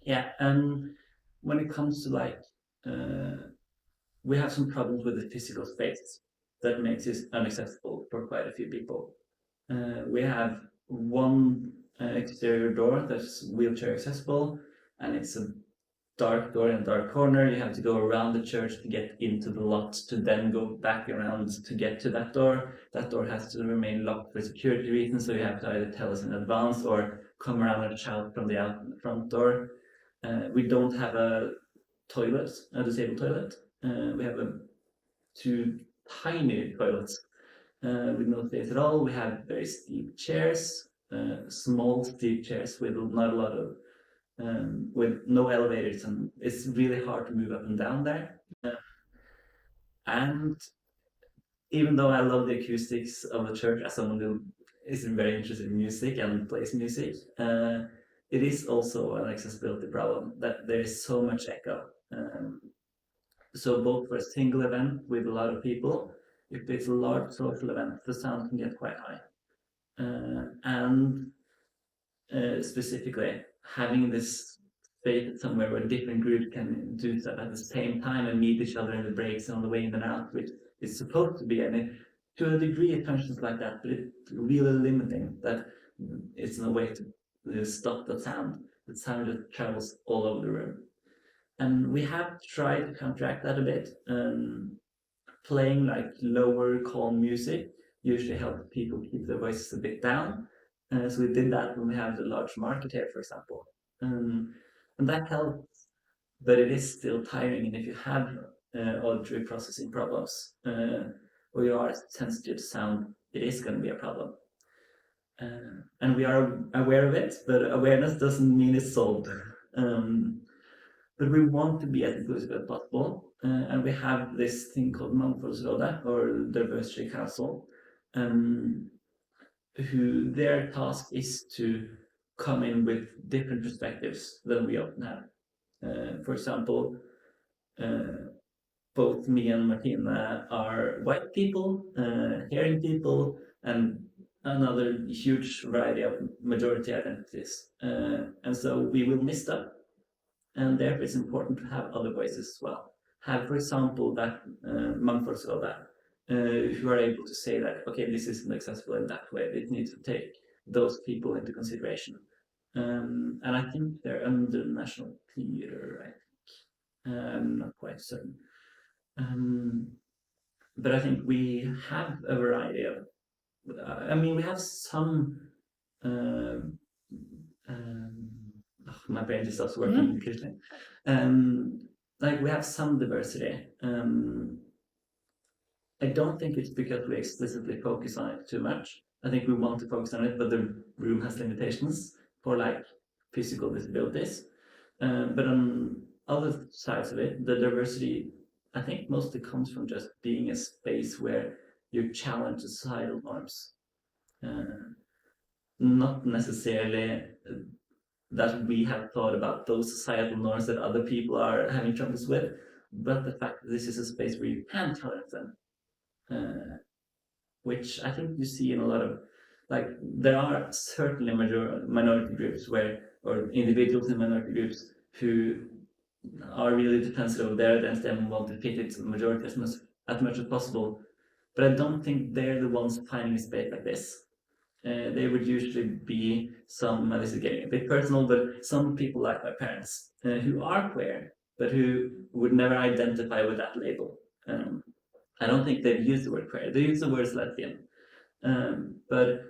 Yeah, and when it comes to like, we have some problems with the physical space that makes it inaccessible for quite a few people. We have one exterior door that's wheelchair accessible, and it's a dark door in a dark corner. You have to go around the church to get into the lot, to then go back around to get to that door. That door has to remain locked for security reasons, so you have to either tell us in advance or come around and shout from the front door. We don't have a toilet, a disabled toilet. We have two tiny toilets with no space at all. We have very steep chairs, small steep chairs with not a lot of with no elevators, and it's really hard to move up and down there. And even though I love the acoustics of the church as someone who is very interested in music and plays music, it is also an accessibility problem that there is so much echo. So both for a single event with a lot of people, if it's a large social event, the sound can get quite high. And specifically, having this space somewhere where different groups can do stuff at the same time and meet each other in the breaks and on the way in and out, which is supposed to be, I mean, to a degree it functions like that, but it's really limiting that it's no way to stop the sound. The sound just travels all over the room. And we have tried to counteract that a bit. Playing like lower calm music usually helps people keep their voices a bit down. So we did that when we have the large market here, for example. And that helps, but it is still tiring. And if you have auditory processing problems, or you are sensitive to sound, it is going to be a problem. And we are aware of it, but awareness doesn't mean it's solved. But we want to be as inclusive as possible, and we have this thing called Mangfoldsrådet, or Diversity Council, who their task is to come in with different perspectives than we often have. For example, both me and Martina are white people, hearing people, and another huge variety of majority identities. And so we will miss that. And therefore it's important to have other voices as well. Have, for example, that Mangfoldsrådet, who are able to say that, okay, this isn't accessible in that way, it needs to take those people into consideration. And I think they're under National Theatre, I think. I'm not quite certain. But I think we have a variety of, I mean, we have some, my brain just stops working completely. Like we have some diversity. I don't think it's because we explicitly focus on it too much. I think we want to focus on it, but the room has limitations for like physical disabilities. But on other sides of it, the diversity, I think mostly comes from just being a space where you challenge societal norms. Not necessarily that we have thought about those societal norms that other people are having troubles with, but the fact that this is a space where you can challenge them. Which I think you see in a lot of, like, there are certainly minority groups or individuals in minority groups who are really defensive of their identity and want to fit it to the majority as much as possible. But I don't think they're the ones finding a space like this. They would usually be this is getting a bit personal, but some people like my parents who are queer, but who would never identify with that label. I don't think they've used the word queer. They use the word lesbian, but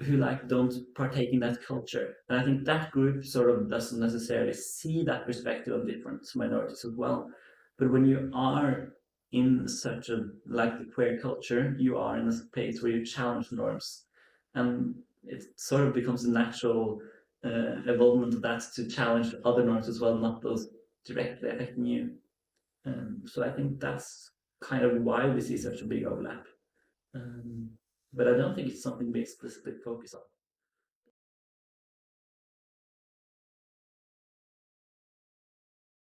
who don't partake in that culture. And I think that group sort of doesn't necessarily see that perspective of different minorities as well. But when you are in such a the queer culture, you are in a space where you challenge norms, and it sort of becomes a natural evolvement of that to challenge other norms as well, not those directly affecting you. So I think that's kind of why we see such a big overlap. But I don't think it's something we explicitly focus on.